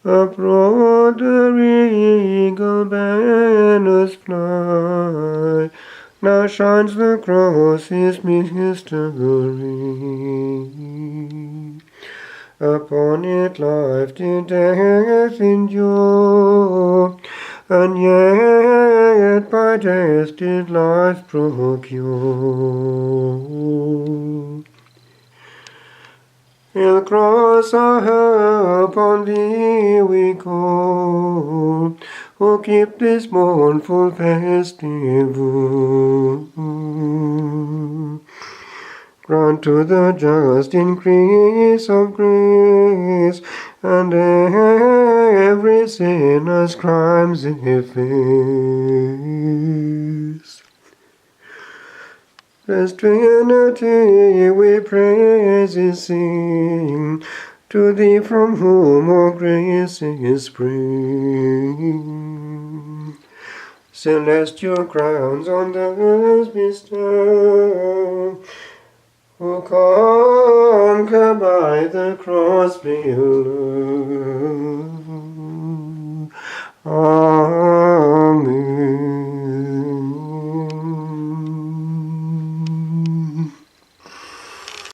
Abroad the regal banners fly, now shines the cross, his mystery. Upon it life did death endure, and yet by death did life procure. Hail cross our help, on thee we call, who keep this mournful festival. Grant to the just increase of grace, and every sinner's crimes efface. Blessed Trinity, we praises sing, to thee from whom all graces spring. Celestial crowns on us bestow, who conquer by the cross below.